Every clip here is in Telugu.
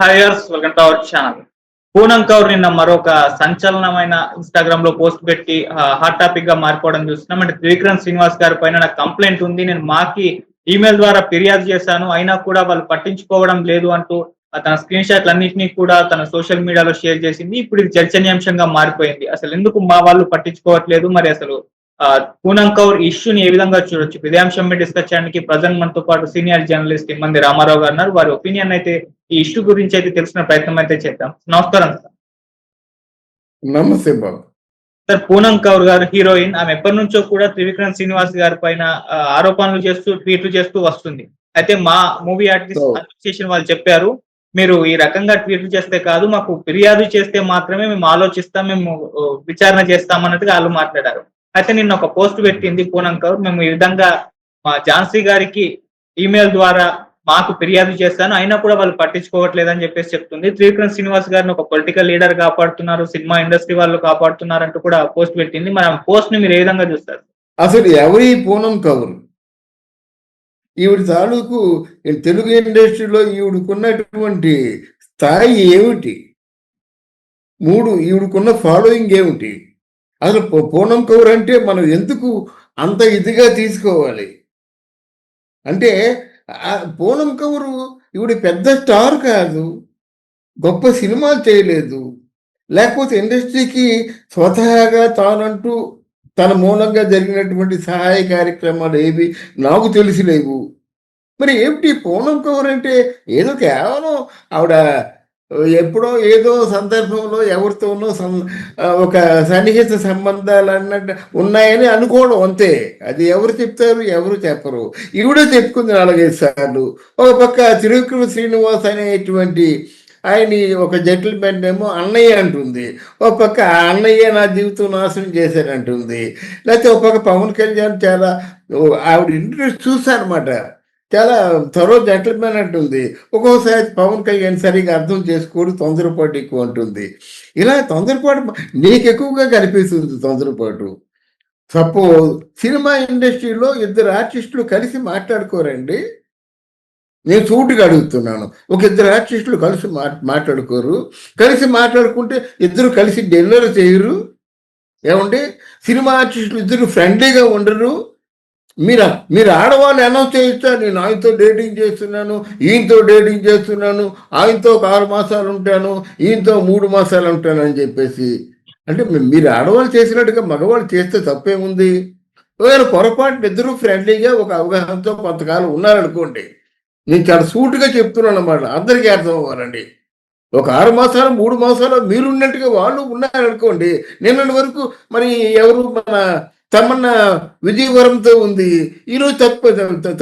హాయర్స్ welcome to our channel. Poonam Kaur నిన్న మరొక సంచలనమైన ఇన్‌స్టాగ్రామ్ లో పోస్ట్ పెట్టి హాట్ టాపిక్ గా మారిపోవడం చూస్తున్నాం. అంటే త్రివిక్రమ్ శ్రీనివాస్ గారి పైన నాకు కంప్లైంట్ ఉంది. నేను మాకి ఈమెయిల్ ద్వారా ఫిర్యాదు చేశాను. అయినా కూడా వాళ్ళు పట్టించుకోవడం లేదు అంటూ తన స్క్రీన్ షాట్‌లన్నిటిని కూడా తన సోషల్ మీడియాలో షేర్ చేసింది. ఇప్పుడు ఇది చర్చనీయాంశంగా మారిపోయింది. అసలు ఎందుకు మా వాళ్ళు పట్టించుకోవట్లేదు? మరి అసలు పూనం కౌర్ ఇష్యూని ఏ విధంగా చూడొచ్చు? ఇదే అంశం మీద డిస్కస్ చేయడానికి ప్రెజెంట్ మనతో పాటు సీనియర్ జర్నలిస్ట్ ఇమ్మంది రామారావు గారు ఉన్నారు. వారి ఒపీనియన్ అయితే ఈ ఇష్యూ గురించి అయితే తెలిసిన ప్రయత్నం అయితే చేద్దాం. నమస్కారం సార్. నమస్తే బాబు. సార్, పూనం కౌర్ గారు హీరోయిన్. ఆమె ఎప్పటి నుంచో కూడా త్రివిక్రమ్ శ్రీనివాస్ గారి పైన ఆరోపణలు చేస్తూ ట్వీట్లు చేస్తూ వస్తుంది. అయితే మా మూవీ ఆర్టిస్ట్ అసోసియేషన్ వాళ్ళు చెప్పారు, మీరు ఈ రకంగా ట్వీట్లు చేస్తే కాదు, మాకు ఫిర్యాదు చేస్తే మాత్రమే మేము ఆలోచిస్తాం, మేము విచారణ చేస్తాం అన్నట్టుగా వాళ్ళు మాట్లాడారు. అయితే నిన్న ఒక పోస్ట్ పెట్టింది పూనం కౌర్, మేము ఈ విధంగా మా ఝాన్సీ గారికి ఈమెయిల్ ద్వారా మాకు ఫిర్యాదు చేస్తాను, అయినా కూడా వాళ్ళు పట్టించుకోవట్లేదని చెప్పేసి చెప్తుంది. త్రివిక్రమ్ శ్రీనివాస్ గారిని ఒక పొలిటికల్ లీడర్ కాపాడుతున్నారు, సినిమా ఇండస్ట్రీ వాళ్ళు కాపాడుతున్నారు అంటూ కూడా పోస్ట్ పెట్టింది. మరి ఆ పోస్ట్ ని మీరు ఏ విధంగా చూస్తారు? అసలు ఎవరి పూనం కౌర్? ఈవిడ తాలూకు తెలుగు ఇండస్ట్రీలో ఈవిడకున్నటువంటి స్థాయి ఏమిటి? ఈవిడకున్న ఫాలోయింగ్ ఏమిటి? అసలు పూనం కౌర్ అంటే మనం ఎందుకు అంత ఇదిగా తీసుకోవాలి? అంటే పూనం కౌరు ఈవిడ పెద్ద స్టార్ కాదు, గొప్ప సినిమాలు చేయలేదు, లేకపోతే ఇండస్ట్రీకి స్వతహాగా తానంటూ తన మూలంగా జరిగినటువంటి సహాయ కార్యక్రమాలు ఏవి నాకు తెలిసి లేవు. మరి ఏమిటి పూనం కౌర్ అంటే? ఏదో కేవలం ఆవిడ ఎప్పుడో ఏదో సందర్భంలో ఎవరితోనో ఒక సన్నిహిత సంబంధాలు అన్నట్టు ఉన్నాయని అనుకోవడం అంతే. అది ఎవరు చెప్తారు? ఎవరు చెప్పరు. ఈవిడే చెప్పుకుంది 4-5 సార్లు. ఒక పక్క త్రివిక్రమ శ్రీనివాస్ అనేటువంటి ఆయన్ని ఒక జెంటిల్మెన్ ఏమో అన్నయ్య అంటుంది, ఒక పక్క ఆ అన్నయ్య నా జీవితం నాశనం చేశారంటుంది. లేకపోతే ఒక పక్క పవన్ కళ్యాణ్ చాలా ఆవిడ ఇంట్రెస్ట్ చూసారనమాట, చాలా త్వరో జెంటిల్మెన్ అంటుంది. ఒక్కోసారి పవన్ కళ్యాణ్ సరిగా అర్థం చేసుకోడు, తొందరపాటు ఎక్కువ అంటుంది. ఇలా తొందరపాటు నీకు ఎక్కువగా కనిపిస్తుంది తొందరపాటు. సపోజ్ సినిమా ఇండస్ట్రీలో 2 ఆర్టిస్టులు కలిసి మాట్లాడుకోరండి? నేను సూటిగా అడుగుతున్నాను. ఒక 2 ఆర్టిస్టులు కలిసి మాట్లాడుకోరు? కలిసి మాట్లాడుకుంటే ఇద్దరు కలిసి డిన్నర్ చేయరు? ఏమంటే సినిమా ఆర్టిస్టులు ఇద్దరు ఫ్రెండ్లీగా ఉండరు? మీరు ఆడవాళ్ళు అనౌన్స్ చేయొచ్చా, నేను ఆయనతో డేటింగ్ చేస్తున్నాను, ఈయనతో డేటింగ్ చేస్తున్నాను, ఆయనతో ఒక 6 మాసాలు ఉంటాను, ఈయనతో 3 మాసాలు ఉంటాను అని చెప్పేసి? అంటే మీరు ఆడవాళ్ళు చేసినట్టుగా మగవాళ్ళు చేస్తే తప్పేముంది? ఒకవేళ పొరపాటు ఇద్దరు ఫ్రెండ్లీగా ఒక అవగాహనతో కొంతకాలం ఉన్నారనుకోండి, నేను చాలా సూటుగా చెప్తున్నాను అన్నమాట, అందరికీ అర్థం అవ్వాలండి. ఒక 6 మాసాలు 3 మాసాలు మీరున్నట్టుగా వాళ్ళు ఉన్నారనుకోండి, నిన్నటి వరకు మరి ఎవరు మన తమన్నా విజయవరంతో ఉంది, ఈరోజు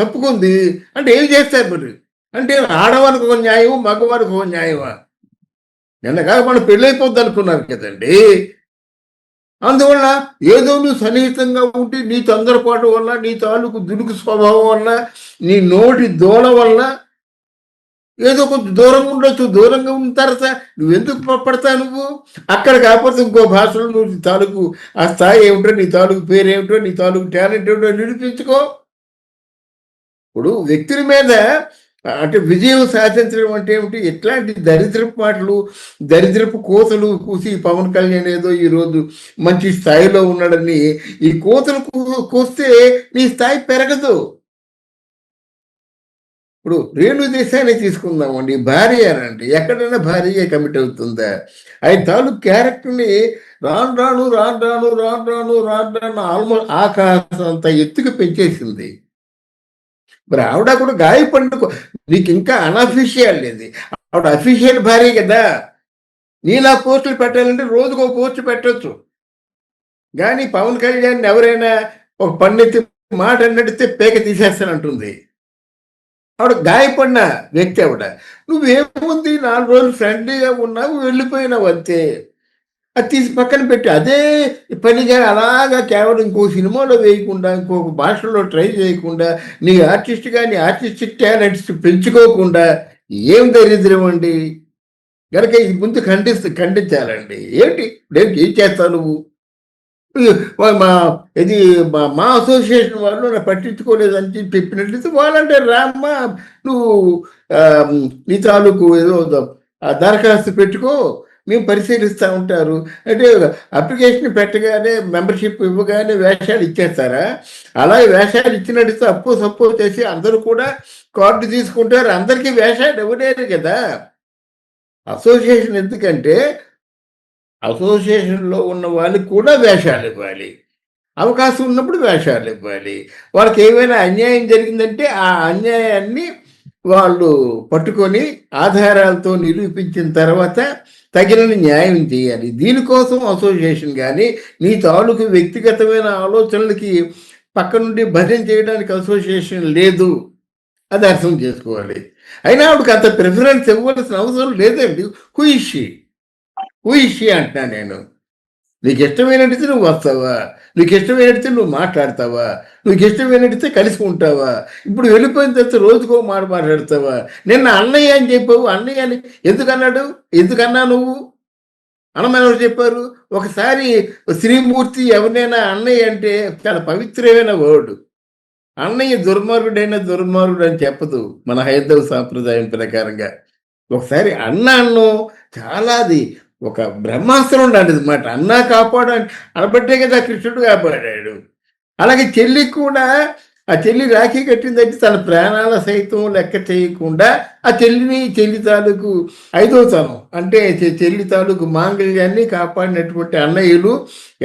తప్పుకుంది అంటే ఏం చేస్తారు మరి? అంటే ఆడవారికి ఒక న్యాయం, మగవారికి ఒక న్యాయమా? నిన్నగా మనం పెళ్ళైపోద్ది అనుకున్నారు కదండి. అందువల్ల ఏదో నువ్వు సన్నిహితంగా ఉంటే నీ తొందరపాటు వల్ల, నీ తాలూకు దుడుకు స్వభావం వల్ల, నీ నోటి దోల వల్ల ఏదో కొంచెం దూరంగా ఉండొచ్చు. దూరంగా ఉన్న తర్వాత నువ్వెందుకు పడతావు? నువ్వు అక్కడ కాకపోతే ఇంకో భాషలో నువ్వు నీ తాలూకు ఆ స్థాయి ఏమిటో, నీ తాలూకు పేరు ఏమిటో, నీ తాలూకు టాలెంట్ ఏమిటో నిరూపించుకో. ఇప్పుడు వ్యక్తుల మీద అంటే విజయం సాధించడం అంటే ఏమిటి? ఎట్లాంటి దరిద్రపు మాటలు, దరిద్రపు కోతలు కూసి పవన్ కళ్యాణ్ ఏదో ఈరోజు మంచి స్థాయిలో ఉన్నాడని ఈ కోతలు కూస్తే నీ స్థాయి పెరగదు. ఇప్పుడు రేణు దేశాన్ని తీసుకుందామండి, భార్య అనండి, ఎక్కడైనా భార్యగా కమిట్ అవుతుందా? ఆయన తాలూకు క్యారెక్టర్ని రాను రాను రాను రాను రాను రాను రాను రాను ఆల్మోస్ట్ ఆకాశం అంత ఎత్తుకు పెంచేసింది. మరి ఆవిడ కూడా గాయపడిన నీకు ఇంకా అనఫీషియల్ లేదు, ఆవిడ అఫీషియల్ భార్య కదా. నీలా పోస్టులు పెట్టాలంటే రోజుకు ఒక పోస్ట్ పెట్టచ్చు. కానీ పవన్ కళ్యాణ్ ఎవరైనా ఒక పన్నెత్తి మాట అన్నట్టు పేక తీసేస్తానంటుంది. ఆవిడ గాయపడిన వ్యక్తి ఆవిడ. నువ్వేముంది 4 రోజులు ఫ్రెండ్లీగా ఉన్నావు, వెళ్ళిపోయినావు అంతే. అది తీసి పక్కన పెట్టి అదే పనిగా అలాగా కేవలం ఇంకో సినిమాలో వేయకుండా, ఇంకొక భాషలో ట్రై చేయకుండా, నీ ఆర్టిస్ట్గా నీ ఆర్టిస్టిక్ టాలెంట్స్ పెంచుకోకుండా ఏం దరిద్రం అండి? కనుక ఇది ముందు ఖండించాలండి. ఏం చేస్తావు నువ్వు? మా ఇది మా అసోసియేషన్ వాళ్ళు నా పట్టించుకోలేదని చెప్పినట్లయితే వాళ్ళంటే రామ్మా నువ్వు నీ తాలూకు ఏదో దరఖాస్తు పెట్టుకో, మేము పరిశీలిస్తూ ఉంటారు. అంటే అప్లికేషన్ పెట్టగానే మెంబర్షిప్ ఇవ్వగానే వేషాలు ఇచ్చేస్తారా? అలాగే వేషాలు ఇచ్చినట్టు సపోజ్ చేసి అందరూ కూడా కార్డు తీసుకుంటారు. అందరికీ వేషాలు ఇవ్వలేరు కదా. అసోసియేషన్ ఎందుకంటే అసోసియేషన్లో ఉన్న వాళ్ళకి కూడా వేషాలు ఇవ్వాలి, అవకాశం ఉన్నప్పుడు వేషాలు ఇవ్వాలి. వాళ్ళకి ఏమైనా అన్యాయం జరిగిందంటే ఆ అన్యాయాన్ని వాళ్ళు పట్టుకొని ఆధారాలతో నిరూపించిన తర్వాత తగిన న్యాయం చేయాలి. దీనికోసం అసోసియేషన్ కానీ నీ తాలూకు వ్యక్తిగతమైన ఆలోచనలకి పక్క నుండి భజన చేయడానికి అసోసియేషన్ లేదు, అది అర్థం చేసుకోవాలి. అయినా ఆవిడకి అంత ప్రిఫరెన్స్ ఇవ్వాల్సిన అవసరం లేదండి. హుయిషి అంటున్నా నేను. నీకు ఇష్టమైనట్టు నువ్వు వస్తావా, నీకు ఇష్టమైనట్టు నువ్వు మాట్లాడతావా, నీకు ఇష్టమైనట్టు కలిసి ఉంటావా? ఇప్పుడు వెళ్ళిపోయిన తర్వాత రోజుకో మాట మాట్లాడతావా? నిన్న అన్నయ్య అని చెప్పావు, అన్నయ్య అని ఎందుకన్నాడు? ఎందుకన్నా నువ్వు అనమని ఎవరు చెప్పారు? ఒకసారి శ్రీమూర్తి ఎవరినైనా అన్నయ్య అంటే చాలా పవిత్రమైన వర్డ్. అన్నయ్య దుర్మార్గుడైన దుర్మార్గుడు అని చెప్పదు మన హైందవ సాంప్రదాయం ప్రకారంగా. ఒకసారి అన్నం చాలా అది ఒక బ్రహ్మాస్త్రం లాంటిది మాట. అన్నా కాపాడు అనబట్టే కదా కృష్ణుడు కాపాడాడు. అలాగే చెల్లికి కూడా ఆ చెల్లి రాఖీ కట్టిందంటే తన ప్రాణాల సైతం లెక్క చేయకుండా ఆ చెల్లి తాలూకు 5వ తనం అంటే చెల్లి తాలూకు మాంగళ్యాన్ని కాపాడినటువంటి అన్నయ్యలు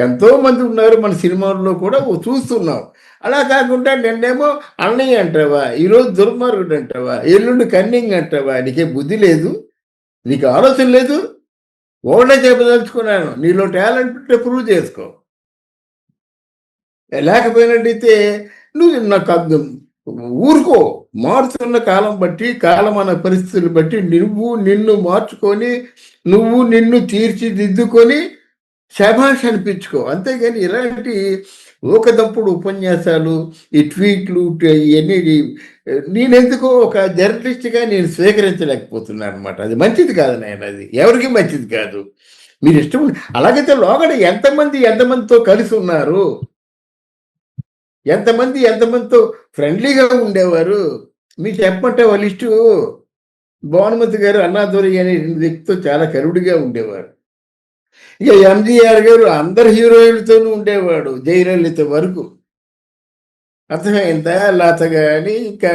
ఎంతో మంది ఉన్నారు మన సినిమాల్లో కూడా చూస్తున్నాం. అలా కాకుండా నిన్నేమో అన్నయ్య అంటావా, ఈరోజు దుర్మార్గుడు అంటావా, ఎల్లుండి కన్నింగ్ అంటావా? నీకే బుద్ధి లేదు, నీకు ఆలోచన లేదు. ఒకటే చెప్పదలుచుకున్నాను, నీలో టాలెంట్ ఉంటే ప్రూవ్ చేసుకో. లేకపోయినట్టయితే నువ్వు నాకు ఊరుకో. మారుతున్న కాలం బట్టి కాలం అనే పరిస్థితులు బట్టి నిన్ను మార్చుకొని నిన్ను తీర్చిదిద్దుకొని శభాష్ అనిపించుకో. అంతేగాని ఇలాంటి ఊకదంపుడు ఉపన్యాసాలు, ఈ ట్వీట్లు ఇవన్నీ నేనెందుకో ఒక జర్నలిస్ట్గా నేను స్వీకరించలేకపోతున్నాను అనమాట. అది మంచిది కాదు నాయన, అది ఎవరికి మంచిది కాదు. మీరు ఇష్టం అలాగైతే లోగడ ఎంతమందితో కలిసి ఉన్నారు, ఎంతమందితో ఫ్రెండ్లీగా ఉండేవారు మీకు చెప్పమంటే వాళ్ళ లిస్టు. భానుమతి గారు అన్నాదురై అనే వ్యక్తితో చాలా కరుడుగా ఉండేవారు. ఇక ఎంజీఆర్ గారు అందరు హీరోయిన్లతోనూ ఉండేవాడు, జయలలిత వరకు. అర్థమైందా? లత కానీ ఇంకా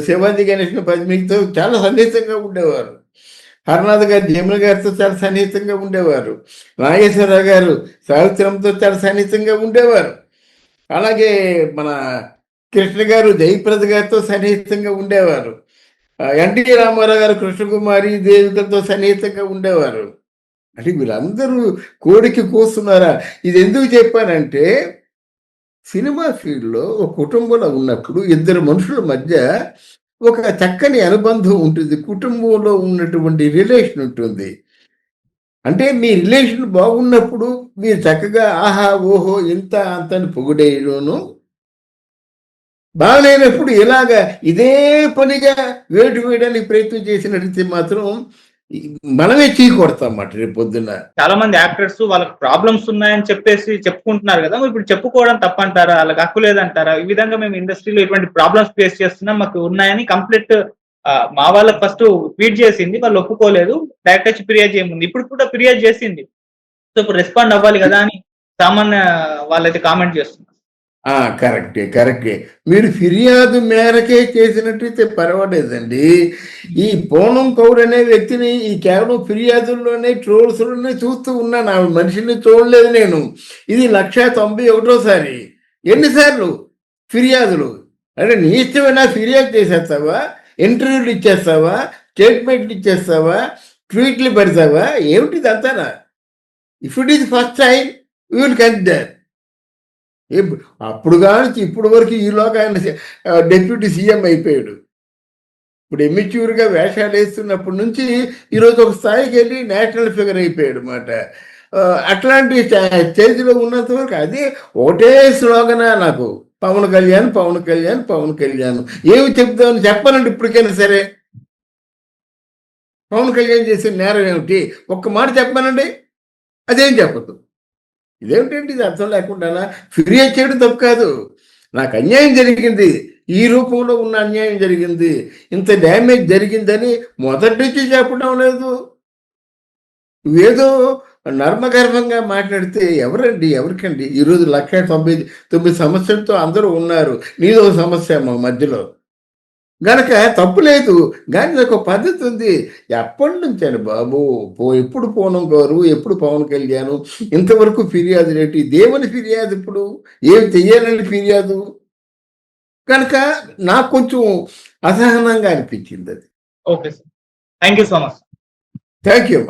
శివాజీ గణేష్ పద్మితో చాలా సన్నిహితంగా ఉండేవారు. హరనాథ్ గారు జమున గారితో చాలా సన్నిహితంగా ఉండేవారు. నాగేశ్వరరావు గారు సావిత్రంతో చాలా సన్నిహితంగా ఉండేవారు. అలాగే మన కృష్ణ గారు జయప్రద గారితో సన్నిహితంగా ఉండేవారు. ఎన్టీ రామారావు గారు కృష్ణకుమారి దేవికలతో సన్నిహితంగా ఉండేవారు. అంటే వీళ్ళందరూ కోడికి కూస్తున్నారా? ఇది ఎందుకు చెప్పానంటే సినిమా ఫీల్డ్లో ఒక కుటుంబంలో ఉన్నప్పుడు ఇద్దరు మనుషుల మధ్య ఒక చక్కని అనుబంధం ఉంటుంది, కుటుంబంలో ఉన్నటువంటి రిలేషన్ ఉంటుంది. అంటే మీ రిలేషన్ బాగున్నప్పుడు మీరు చక్కగా ఆహా ఓహో ఇంత అంతని పొగిడేయను, బాగలేనప్పుడు ఇలాగా ఇదే పనిగా వేటు వేయడానికి ప్రయత్నం చేసినట్లయితే మాత్రం మనమే చీ కొడతాం అన్నమాట రేపు పొద్దున్న. చాలా మంది యాక్టర్స్ వాళ్ళకి ప్రాబ్లమ్స్ ఉన్నాయని చెప్పేసి చెప్పుకుంటున్నారు కదా, ఇప్పుడు చెప్పుకోవడం తప్పంటారా, వాళ్ళకి హక్కు లేదంటారా? ఈ విధంగా మేము ఇండస్ట్రీలో ఇటువంటి ప్రాబ్లమ్స్ ఫేస్ చేస్తున్నాం, మాకు ఉన్నాయని కంప్లీట్ మా వాళ్ళకి ఫస్ట్ ట్వీట్ చేసింది, వాళ్ళు ఒప్పుకోలేదు, డైరెక్ట్ వచ్చి ఫిర్యాదు చేయముంది, ఇప్పుడు కూడా ఫిర్యాదు చేసింది. సో ఇప్పుడు రెస్పాండ్ అవ్వాలి కదా అని సామాన్య వాళ్ళైతే కామెంట్ చేస్తున్నారు. కరెక్టే. మీరు ఫిర్యాదు మేరకే చేసినట్టయితే పర్వాలేదండి. ఈ పూనం కౌర్ అనే వ్యక్తిని ఈ కేవలం ఫిర్యాదుల్లోనే ట్రోల్స్లోనే చూస్తూ ఉన్నాను, ఆ మనిషిని చూడలేదు నేను. ఇది 191సారి. ఎన్నిసార్లు ఫిర్యాదులు? అంటే నీ ఇష్టమైనా ఫిర్యాదు చేసేస్తావా, ఇంటర్వ్యూలు ఇచ్చేస్తావా, స్టేట్మెంట్లు ఇచ్చేస్తావా, ట్వీట్లు పెడతావా, ఏమిటిది అంతానా? If it is first time you will consider. అప్పుడు కానీ ఇప్పుడు వరకు ఈలోగా ఆయన డెప్యూటీ సీఎం అయిపోయాడు. ఇప్పుడు ఎమ్మెచ్యూర్గా వేషాలు వేస్తున్నప్పటి నుంచి ఈరోజు ఒక స్థాయికి వెళ్ళి నేషనల్ ఫిగర్ అయిపోయాడు అన్నమాట. అట్లాంటి స్టేజ్లో ఉన్నంత వరకు అదే ఒకటే స్లోగనా నాకు, పవన్ కళ్యాణ్. ఏమి చెప్తామని చెప్పాలండి ఇప్పటికైనా సరే. పవన్ కళ్యాణ్ చేసిన నేరం ఏమిటి ఒక్క మాట చెప్పానండి, అదేం చెప్పదు. ఇదేమిటండి ఇది అర్థం లేకుండా? ఫిర్యాదు చేయడం తప్పు కాదు, నాకు అన్యాయం జరిగింది, ఈ రూపంలో ఉన్న అన్యాయం జరిగింది, ఇంత డ్యామేజ్ జరిగిందని మొదటి నుంచి చెప్పడం లేదు. ఏదో నర్మగర్భంగా మాట్లాడితే ఎవరికండి ఈరోజు 1,99,000 సమస్యలతో అందరూ ఉన్నారు, నీదో సమస్య మా మధ్యలో గనక తప్పు లేదు. కానీ నాకు ఒక పద్ధతి ఉంది. ఎప్పటి నుంచి అని బాబు, ఎప్పుడు పూనం గారు, ఎప్పుడు పవన్ కళ్యాణ్, ఇంతవరకు ఫిర్యాదు ఏంటి? దేవుని ఫిర్యాదు, ఇప్పుడు ఏం చెయ్యాలని ఫిర్యాదు? కనుక నాకు కొంచెం అసహనంగా అనిపించింది అది. Okay sir, thank you so much. Thank you.